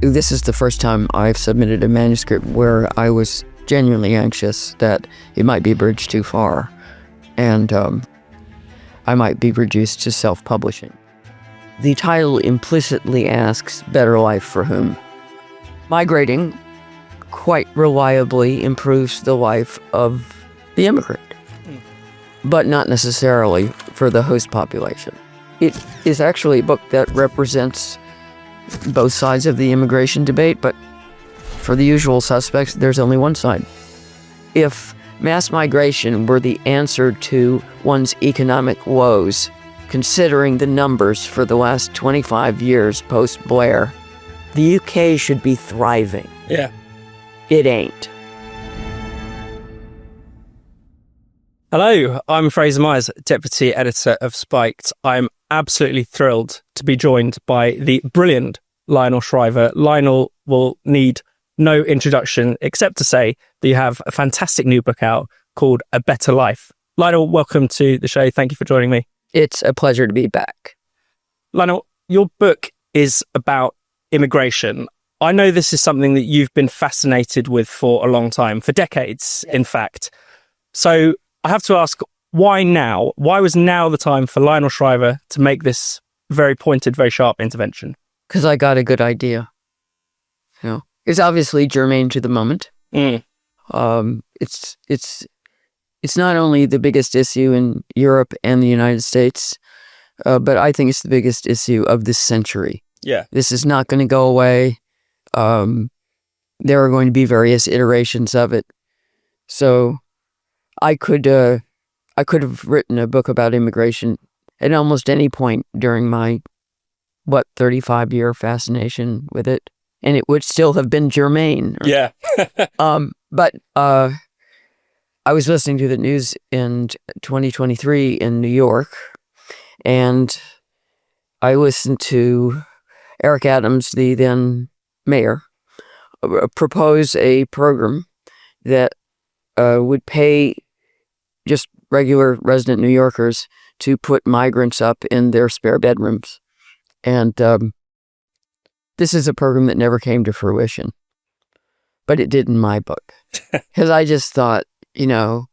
this is the first time I've submitted a manuscript where I was genuinely anxious that it might be a bridge too far, and I might be reduced to self-publishing. The title implicitly asks, better life for whom? Migrating quite reliably improves the life of the immigrant, but not necessarily for the host population. It is actually a book that represents both sides of the immigration debate, but for the usual suspects, there's only one side. If mass migration were the answer to one's economic woes, considering the numbers for the last 25 years post-Blair, the UK should be thriving. Yeah. It ain't. Hello, I'm Fraser Myers, Deputy Editor of Spiked. I'm absolutely thrilled to be joined by the brilliant Lionel Shriver. Lionel will need no introduction except to say that you have a fantastic new book out called A Better Life. Lionel, welcome to the show. Thank you for joining me. It's a pleasure to be back. Lionel, your book is about immigration. I know this is something that you've been fascinated with for a long time, for decades, in fact. So I have to ask, why now? Why was now the time for Lionel Shriver to make this very pointed, very sharp intervention? Because I got a good idea. You know, it's obviously germane to the moment. It's not only the biggest issue in Europe and the United States, but I think it's the biggest issue of this century. Yeah. This is not going to go away. There are going to be various iterations of it. So I could have written a book about immigration at almost any point during my 35-year fascination with it, and it would still have been germane. Yeah. But I was listening to the news in 2023 in New York, and I listened to Eric Adams, the then mayor, propose a program that would pay just regular resident New Yorkers to put migrants up in their spare bedrooms. And this is a program that never came to fruition, but it did in my book. Because I just thought, you know,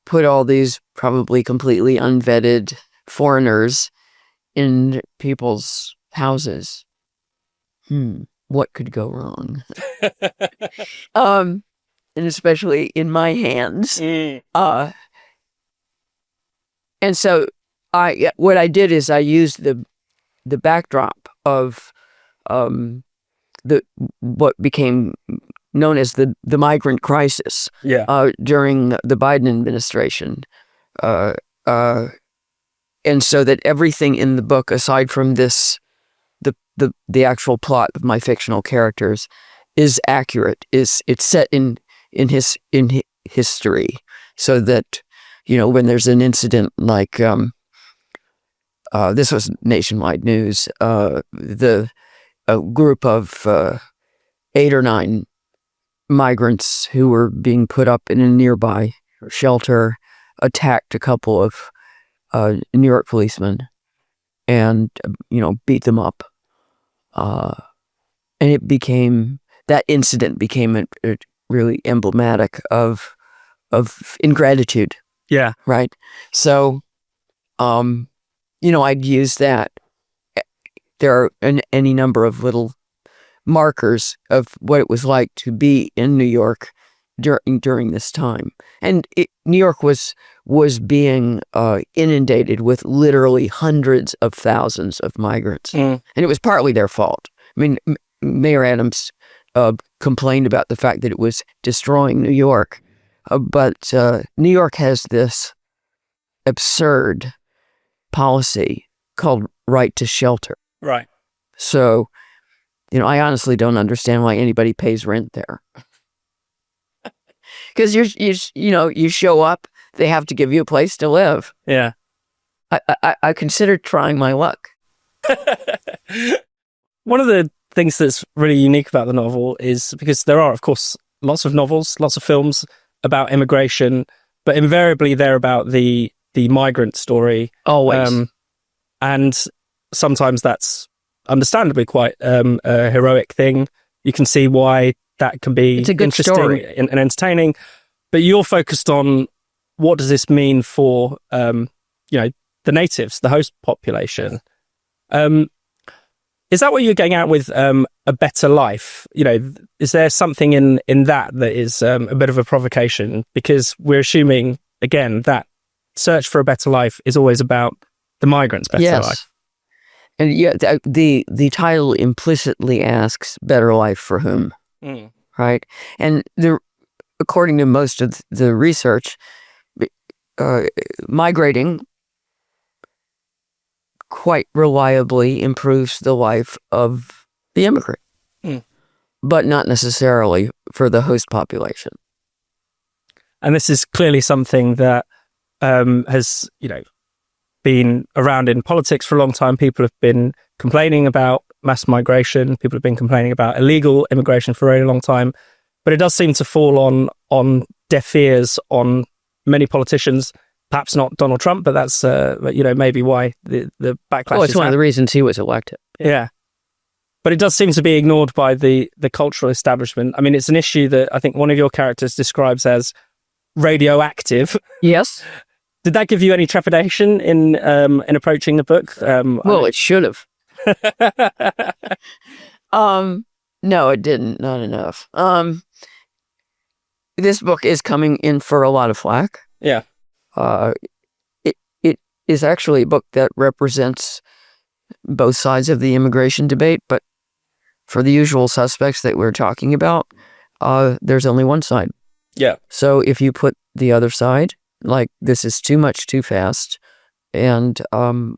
put all these probably completely unvetted foreigners in people's houses. What could go wrong? And especially in my hands. And so what I did is I used the backdrop of what became known as the migrant crisis during the Biden administration. And so that everything in the book, aside from this, the actual plot of my fictional characters, is accurate. It's set in history, so that, you know, when there's an incident like this was nationwide news, a group of 8 or 9 migrants who were being put up in a nearby shelter attacked a couple of New York policemen and, you know, beat them up. And that incident became really emblematic of ingratitude. Yeah. Right. So, you know, I'd use that. There are any number of little markers of what it was like to be in New York during this time. And New York was being inundated with literally hundreds of thousands of migrants. And it was partly their fault. I mean, Mayor Adams complained about the fact that it was destroying New York. But New York has this absurd policy called right to shelter. Right. So, you know, I honestly don't understand why anybody pays rent there. Because you show up, they have to give you a place to live. Yeah. I considered trying my luck. One of the things that's really unique about the novel is because there are, of course, lots of novels, lots of films about immigration, but invariably they're about the migrant story. Always. And sometimes that's understandably quite a heroic thing. You can see why that can be It's a good interesting story. and entertaining. But you're focused on what does this mean for, the natives, the host population. Is that what you're getting at with a better life? Is there something in that is a bit of a provocation? Because we're assuming, again, that search for a better life is always about the migrant's better life. And yeah, the title implicitly asks better life for whom, right? And according to most of the research, migrating quite reliably improves the life of the immigrant, but not necessarily for the host population. And this is clearly something that has, been around in politics for a long time. People have been complaining about mass migration. People have been complaining about illegal immigration for a very long time. But it does seem to fall on deaf ears on many politicians. Perhaps not Donald Trump, but that's maybe why the backlash. Well, it's one of the reasons he was elected. Yeah, but it does seem to be ignored by the cultural establishment. I mean, it's an issue that I think one of your characters describes as radioactive. Yes. Did that give you any trepidation in approaching the book? Well, it should have. No, it didn't. Not enough. This book is coming in for a lot of flack. Yeah. It is actually a book that represents both sides of the immigration debate, but for the usual suspects that we're talking about, there's only one side. Yeah. So if you put the other side, like this is too much too fast, and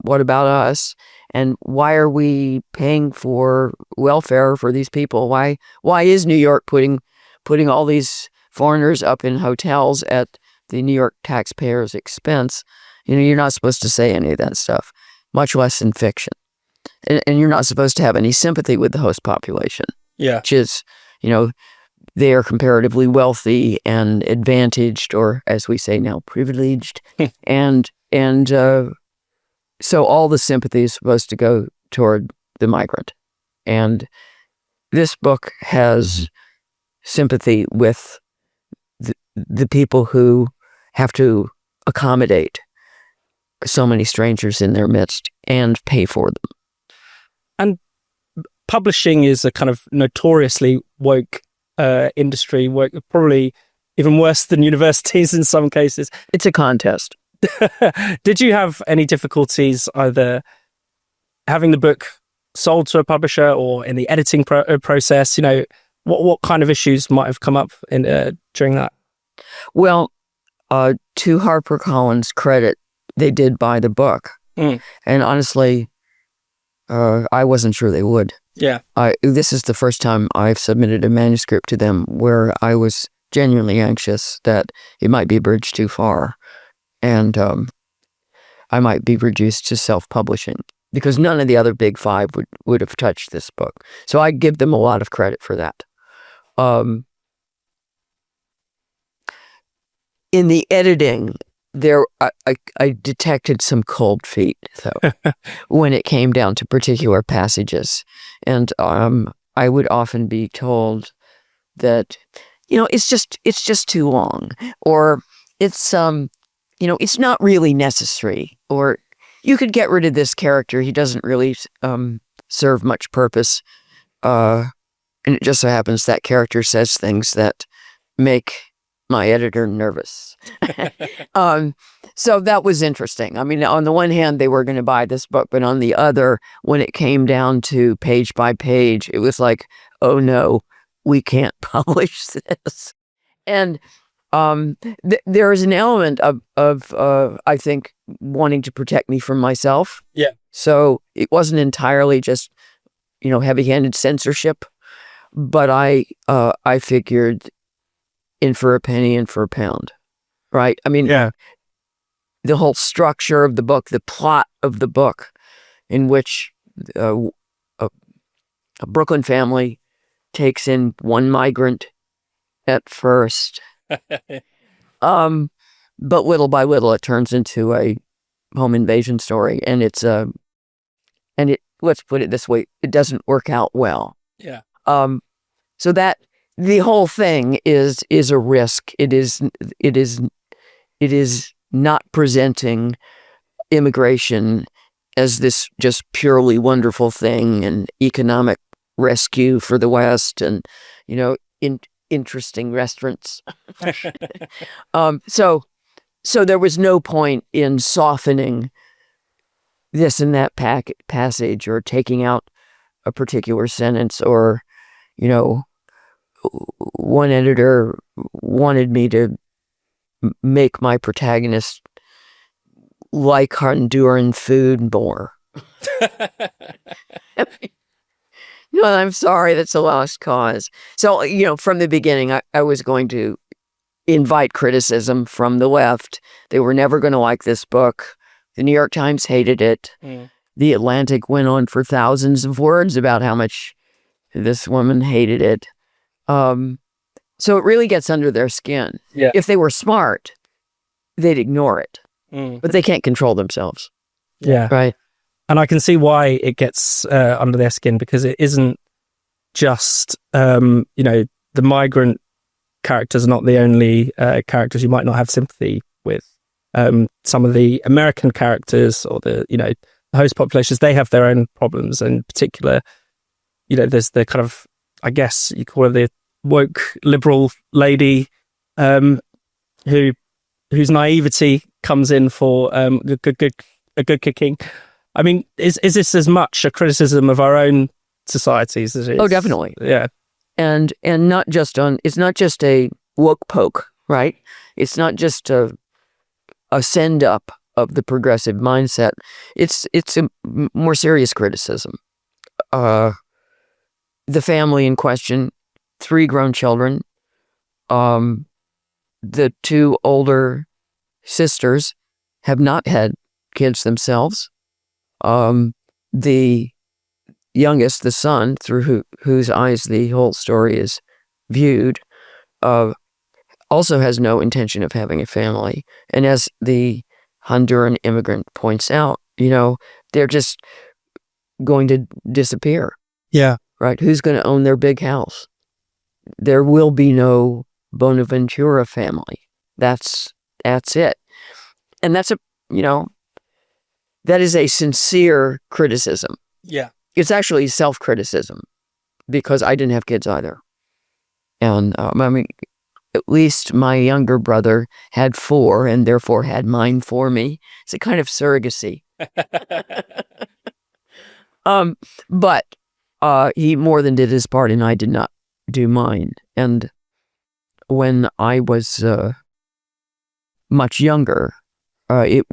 what about us? And why are we paying for welfare for these people? Why is New York putting all these foreigners up in hotels at the New York taxpayers' expense? You're not supposed to say any of that stuff, much less in fiction. And you're not supposed to have any sympathy with the host population. Yeah. Which is, they are comparatively wealthy and advantaged, or as we say now, privileged. and so all the sympathy is supposed to go toward the migrant. And this book has sympathy with the people who have to accommodate so many strangers in their midst and pay for them. And publishing is a kind of notoriously woke industry, probably even worse than universities in some cases. It's a contest. Did you have any difficulties either having the book sold to a publisher or in the editing process? What kind of issues might have come up during that? Well, to HarperCollins' credit, they did buy the book. And honestly, I wasn't sure they would. Yeah. This is the first time I've submitted a manuscript to them where I was genuinely anxious that it might be a bridge too far, and I might be reduced to self-publishing, because none of the other big five would have touched this book. So I give them a lot of credit for that. In the editing, I detected some cold feet, though, when it came down to particular passages. And I would often be told that, it's just too long, or it's it's not really necessary, or you could get rid of this character. He doesn't really serve much purpose. And it just so happens that character says things that make my editor nervous. So that was interesting. I mean, on the one hand, they were going to buy this book, but on the other, when it came down to page by page, it was like, oh no, we can't publish this. And there is an element of I think, wanting to protect me from myself. Yeah. So it wasn't entirely just, heavy-handed censorship, but I figured in for a penny, in for a pound, right? I mean, yeah. The whole structure of the book, the plot of the book, in which a Brooklyn family takes in one migrant at first, but little by little it turns into a home invasion story, and let's put it this way, it doesn't work out well. Yeah. So that the whole thing is a risk. It is not presenting immigration as this just purely wonderful thing and economic rescue for the West and, interesting restaurants. So there was no point in softening this and that passage or taking out a particular sentence or, one editor wanted me to make my protagonist like Honduran food more. No, I'm sorry, that's a lost cause. So, from the beginning, I was going to invite criticism from the left. They were never going to like this book. The New York Times hated it. The Atlantic went on for thousands of words about how much this woman hated it. So it really gets under their skin. Yeah. If they were smart, they'd ignore it. But they can't control themselves. Yeah. Right. And I can see why it gets under their skin, because it isn't just, the migrant characters are not the only characters you might not have sympathy with. Some of the American characters or the host populations, they have their own problems. And in particular, there's the kind of, I guess you call her the woke liberal lady whose naivety comes in for a good kicking. I mean, is this as much a criticism of our own societies as it is? Oh, definitely. Yeah. And not just it's not just a woke poke, right? It's not just a send up of the progressive mindset. It's a more serious criticism. The family in question, 3 grown children, the 2 older sisters have not had kids themselves. The youngest, the son, through whose eyes the whole story is viewed, also has no intention of having a family. And as the Honduran immigrant points out, they're just going to disappear. Yeah. Right? Who's going to own their big house? There will be no Bonaventura family. That's it. And that is a sincere criticism. Yeah. It's actually self-criticism because I didn't have kids either. And at least my younger brother had 4 and therefore had mine for me. It's a kind of surrogacy. But he more than did his part and I did not do mine. And when I was much younger, it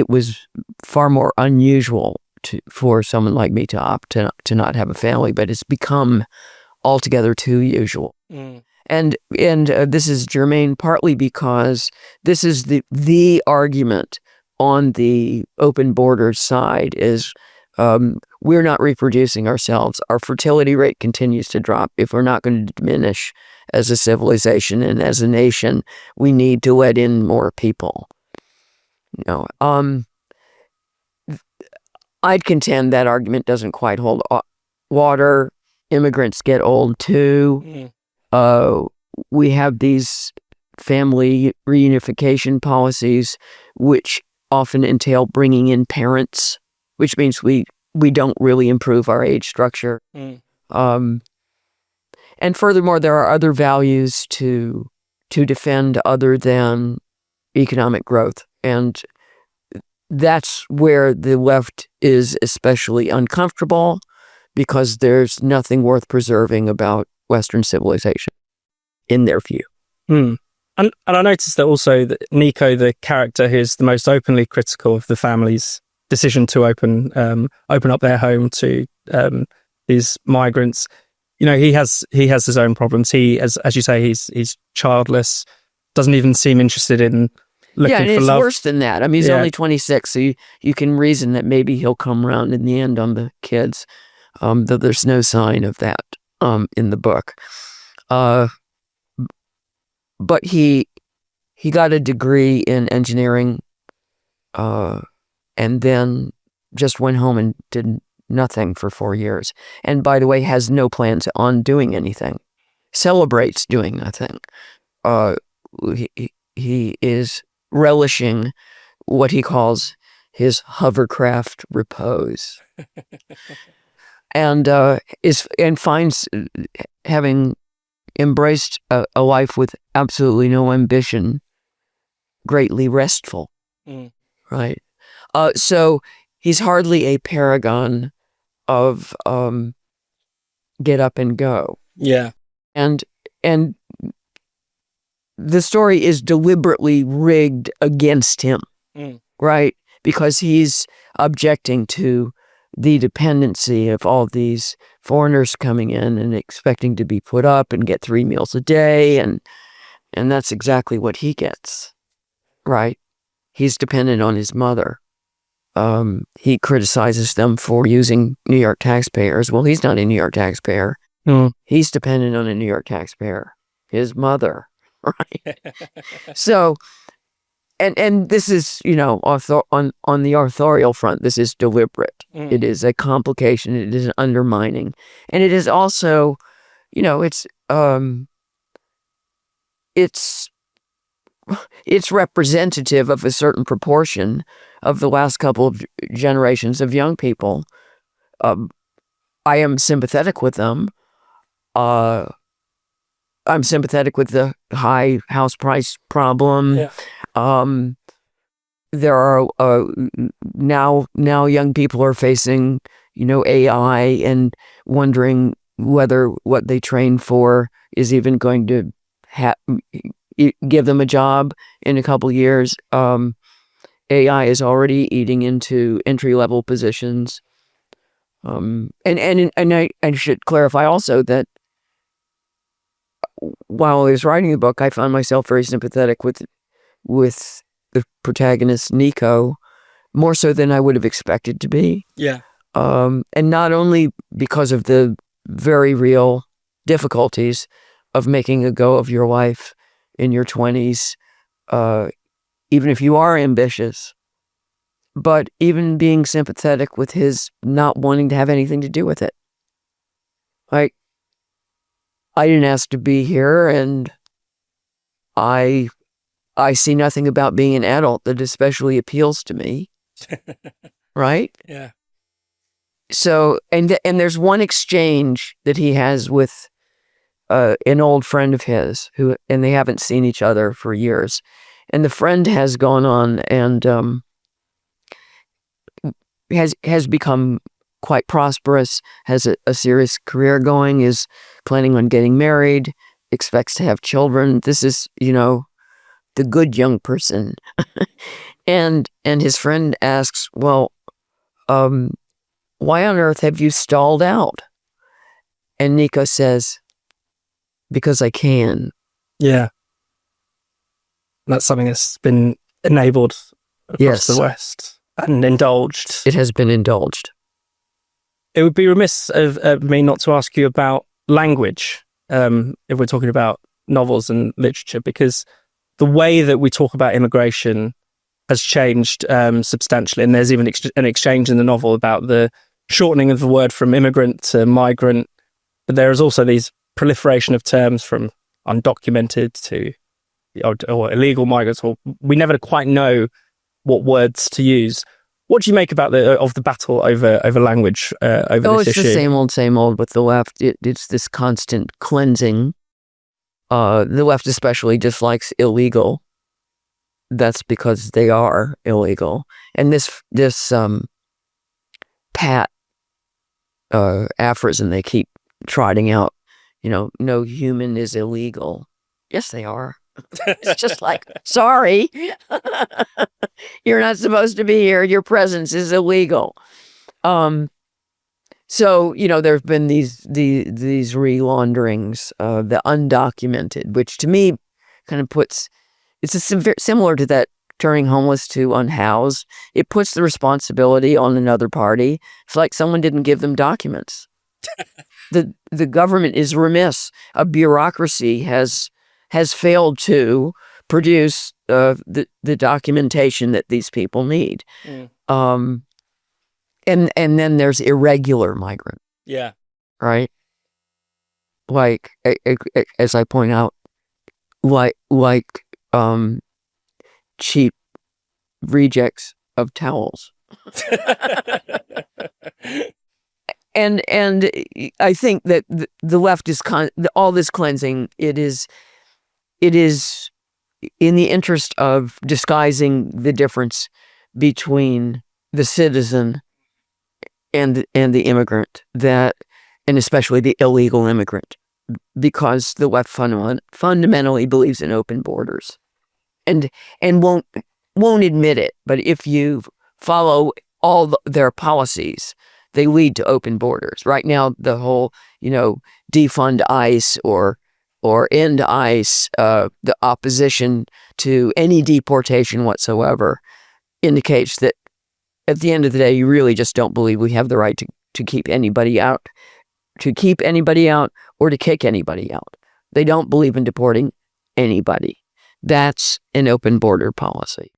was far more unusual for someone like me to opt to not have a family, but it's become altogether too usual. And this is germane partly because this is the argument on the open borders side is we're not reproducing ourselves. Our fertility rate continues to drop. If we're not going to diminish as a civilization and as a nation, we need to let in more people. I'd contend that argument doesn't quite hold water. Immigrants get old too. We have these family reunification policies, which often entail bringing in parents, which means we don't really improve our age structure. And furthermore, there are other values to defend other than economic growth. And that's where the left is especially uncomfortable because there's nothing worth preserving about Western civilization in their view. And I noticed that also that Nico, the character who's the most openly critical of the family's decision to open up their home to these migrants, he has his own problems. He, as you say, he's childless, doesn't even seem interested in looking and for it's love. worse than that. I mean, he's only 26, so you can reason that maybe he'll come around in the end on the kids, though there's no sign of that in the book. But he got a degree in engineering and then just went home and did nothing for 4 years. And by the way, has no plans on doing anything. celebrates doing nothing. He is relishing what he calls his hovercraft repose, and finds, having embraced a life with absolutely no ambition, greatly restful. Right. So he's hardly a paragon of get up and go. Yeah. And the story is deliberately rigged against him, right? Because he's objecting to the dependency of all these foreigners coming in and expecting to be put up and get 3 meals a day, and that's exactly what he gets, right? He's dependent on his mother. He criticizes them for using New York taxpayers. Well, he's not a New York taxpayer. He's dependent on a New York taxpayer, his mother, right? So, and this is, on the authorial front, this is deliberate. It is a complication. It is an undermining, and it is also, it's representative of a certain proportion of the last couple of generations of young people. I am sympathetic with them. I'm sympathetic with the high house price problem. Yeah. There are now young people are facing, AI, and wondering whether what they train for is even going to give them a job in a couple years. AI is already eating into entry-level positions. And I should clarify also that while I was writing the book, I found myself very sympathetic with the protagonist, Nico, more so than I would have expected to be. Yeah. And not only because of the very real difficulties of making a go of your life in your 20s, even if you are ambitious, but even being sympathetic with his not wanting to have anything to do with it. Like, I didn't ask to be here, and I see nothing about being an adult that especially appeals to me. Right? Yeah. So, and there's one exchange that he has with an old friend of his, and they haven't seen each other for years. And the friend has gone on and has become quite prosperous, has a serious career going, is planning on getting married, expects to have children. This is, the good young person. and his friend asks, well, why on earth have you stalled out? And Nico says, because I can. Yeah. That's something that's been enabled across the West and indulged. It has been indulged. It would be remiss of me not to ask you about language, if we're talking about novels and literature, because the way that we talk about immigration has changed substantially. And there's even an exchange in the novel about the shortening of the word from immigrant to migrant. But there is also these proliferation of terms from undocumented to or illegal migrants, or we never quite know what words to use. What do you make about the battle over language over this issue? It's the same old with the left. It's this constant cleansing. The left especially dislikes illegal. That's because they are illegal. And this pat aphorism they keep trotting out, no human is illegal. Yes, they are. It's just like, sorry, you're not supposed to be here. Your presence is illegal. So, there've been these relaunderings, the undocumented, which to me kind of it's similar to that turning homeless to unhoused. It puts the responsibility on another party. It's like someone didn't give them documents. The government is remiss. A bureaucracy has failed to produce the documentation that these people need. And then there's irregular migrant. Yeah. Right? like as I point out, like cheap rejects of towels. And I think that the left is all this cleansing. It is in the interest of disguising the difference between the citizen and the immigrant, and especially the illegal immigrant, because the left fundamentally believes in open borders, and won't admit it. But if you follow all their policies, they lead to open borders. Right now, the whole, defund ICE or end ICE, the opposition to any deportation whatsoever, indicates that at the end of the day, you really just don't believe we have the right to keep anybody out, or to kick anybody out. They don't believe in deporting anybody. That's an open border policy.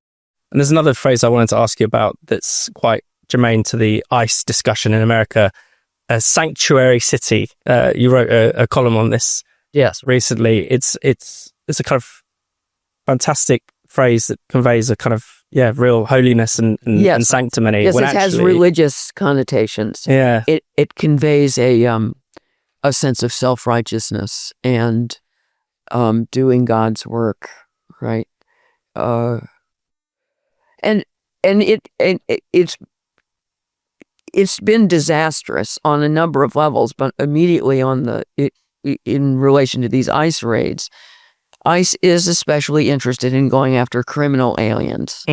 And there's another phrase I wanted to ask you about that's quite germane to the ICE discussion in America, a sanctuary city. You wrote a column on this recently. It's a kind of fantastic phrase that conveys a kind of real holiness and sanctimony. Yes, it has religious connotations. Yeah, it conveys a sense of self-righteousness and doing God's work, right? And it's been disastrous on a number of levels, but immediately in relation to these ICE raids, ICE is especially interested in going after criminal aliens.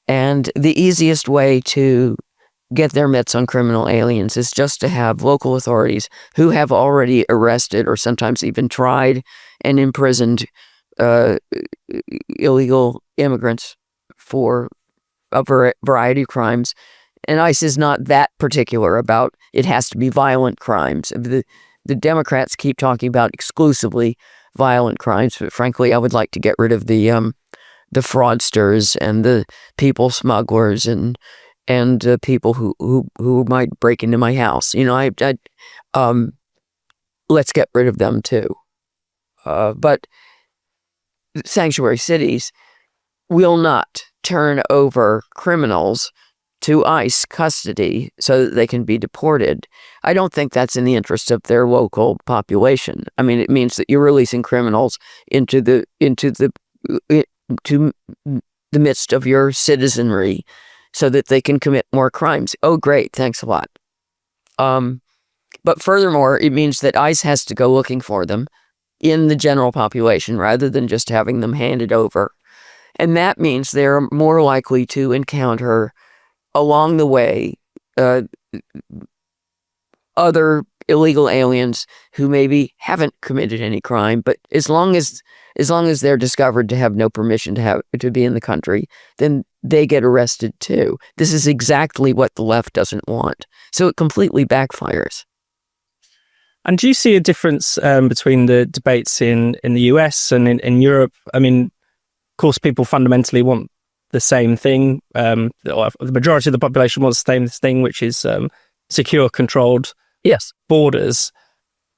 And the easiest way to get their mitts on criminal aliens is just to have local authorities who have already arrested or sometimes even tried and imprisoned illegal immigrants for a variety of crimes. And ICE is not that particular about it has to be violent crimes. The Democrats keep talking about exclusively violent crimes, but frankly, I would like to get rid of the fraudsters and the people smugglers and people who might break into my house. Let's get rid of them too. But sanctuary cities will not turn over criminals to ICE custody so that they can be deported. I don't think that's in the interest of their local population. I mean, it means that you're releasing criminals into the midst of your citizenry so that they can commit more crimes. Oh, great. Thanks a lot. But furthermore, it means that ICE has to go looking for them in the general population rather than just having them handed over. And that means they're more likely to encounter along the way other illegal aliens who maybe haven't committed any crime, but as long as they're discovered to have no permission to be in the country, then they get arrested too. This is exactly what the left doesn't want. So it completely backfires. And do you see a difference between the debates in the US and in Europe? I mean, of course, people fundamentally want the same thing. The majority of the population wants the same thing, which is secure, controlled borders.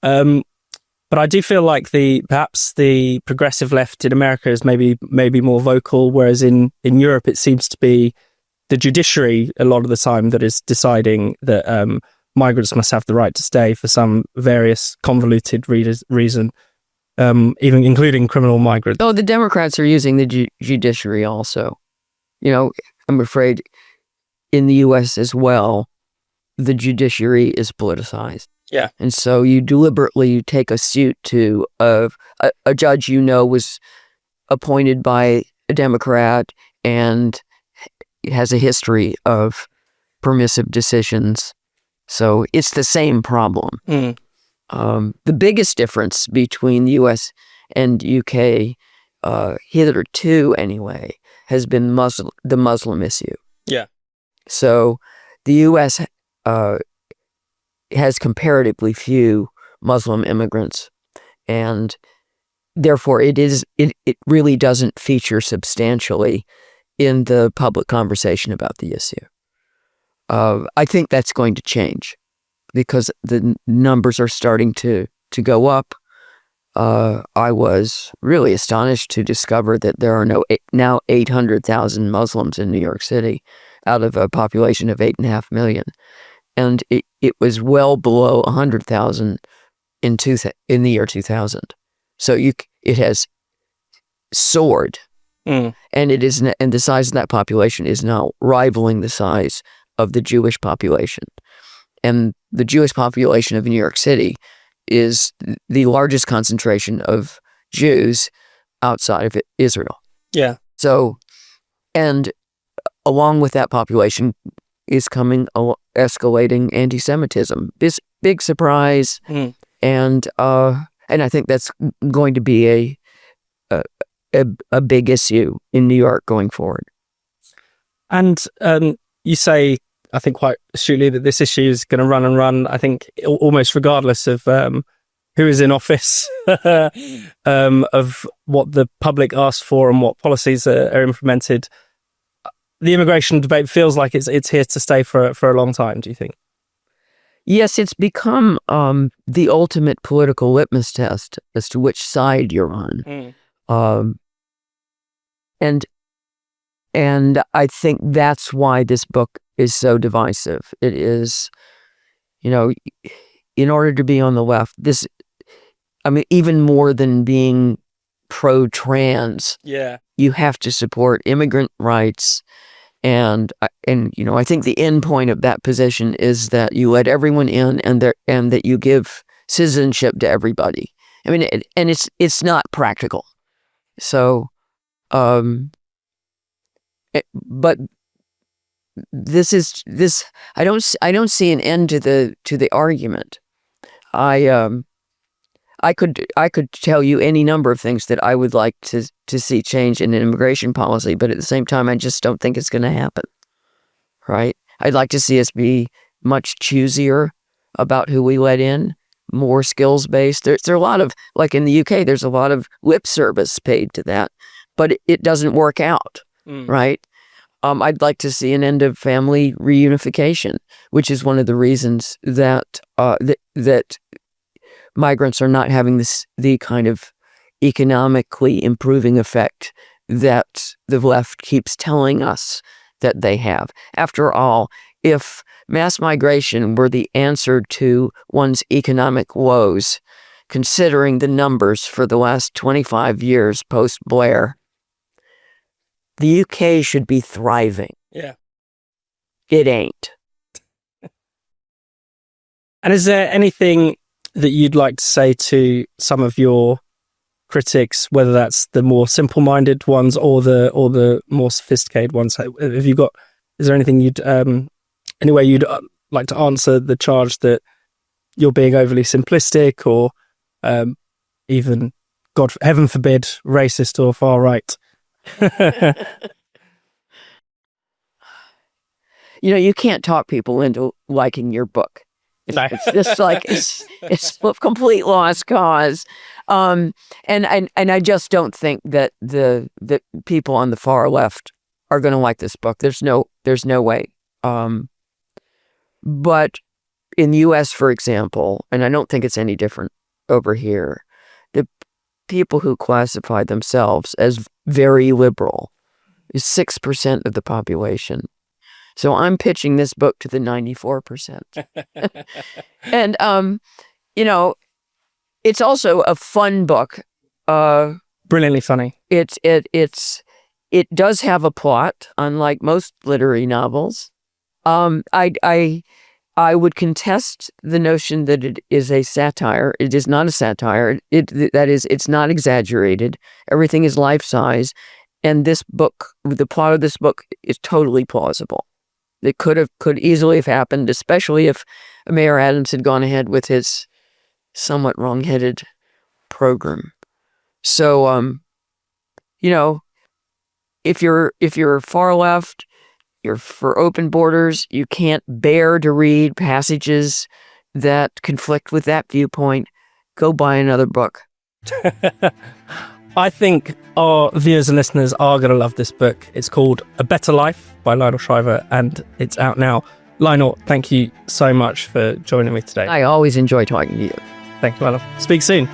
But I do feel like perhaps the progressive left in America is maybe more vocal, whereas in Europe it seems to be the judiciary a lot of the time that is deciding that migrants must have the right to stay for some various convoluted reason, even including criminal migrants. Oh, the Democrats are using the judiciary also. I'm afraid in the U.S. as well, the judiciary is politicized. Yeah. And so you deliberately take a suit to a judge was appointed by a Democrat and has a history of permissive decisions. So it's the same problem. The biggest difference between the U.S. and UK, hitherto anyway, has been the Muslim issue. Yeah. So the U.S. Has comparatively few Muslim immigrants, and therefore it really doesn't feature substantially in the public conversation about the issue. I think that's going to change because the numbers are starting to go up. I was really astonished to discover that there are now 800,000 Muslims in New York City out of a population of 8.5 million. And it was well below 100,000 in the year 2000. So it has soared. Mm. And and the size of that population is now rivaling the size of the Jewish population. And the Jewish population of New York City is the largest concentration of Jews outside of Israel. Yeah. So, and along with that population is coming escalating anti-Semitism. This big surprise, and I think that's going to be a big issue in New York going forward. And you say, I think quite astutely, that this issue is going to run and run, I think, almost regardless of who is in office, of what the public asks for and what policies are implemented. The immigration debate feels like it's here to stay for a long time, do you think? Yes, it's become the ultimate political litmus test as to which side you're on. And I think that's why this book is so divisive. It is, in order to be on the left, even more than being pro-trans, you have to support immigrant rights. And I think the end point of that position is that you let everyone in, and that you give citizenship to everybody. And it's not practical. So, but this. I don't see an end to the argument. I could tell you any number of things that I would like to see change in immigration policy, but at the same time, I just don't think it's going to happen. Right? I'd like to see us be much choosier about who we let in, more skills-based. There are a lot of, like in the UK, there's a lot of lip service paid to that, but it doesn't work out, right? I'd like to see an end of family reunification, which is one of the reasons that that migrants are not having the kind of economically improving effect that the left keeps telling us that they have. After all, if mass migration were the answer to one's economic woes, considering the numbers for the last 25 years post-Blair, the UK should be thriving. Yeah. It ain't. And is there anything that you'd like to say to some of your critics, whether that's the more simple-minded ones or the more sophisticated ones? Is there anything any way you'd like to answer the charge that you're being overly simplistic, or even, heaven forbid, racist or far right? You can't talk people into liking your book. It's just like it's a complete lost cause, and I just don't think that the people on the far left are going to like this book. There's no way. But in the U.S., for example, and I don't think it's any different over here, the people who classify themselves as very liberal is 6% of the population. So I'm pitching this book to the 94%. And, it's also a fun book. Brilliantly funny. It does have a plot, unlike most literary novels. I would contest the notion that it is a satire. It is not a satire. It's not exaggerated. Everything is life-size. And this book, the plot of this book is totally plausible. It could easily have happened, especially if Mayor Adams had gone ahead with his somewhat wrong-headed program. So, if you're far left, you're for open borders, you can't bear to read passages that conflict with that viewpoint, go buy another book. I think our viewers and listeners are going to love this book. It's called A Better Life by Lionel Shriver, and it's out now. Lionel, thank you so much for joining me today. I always enjoy talking to you. Thank you, Lionel. Speak soon.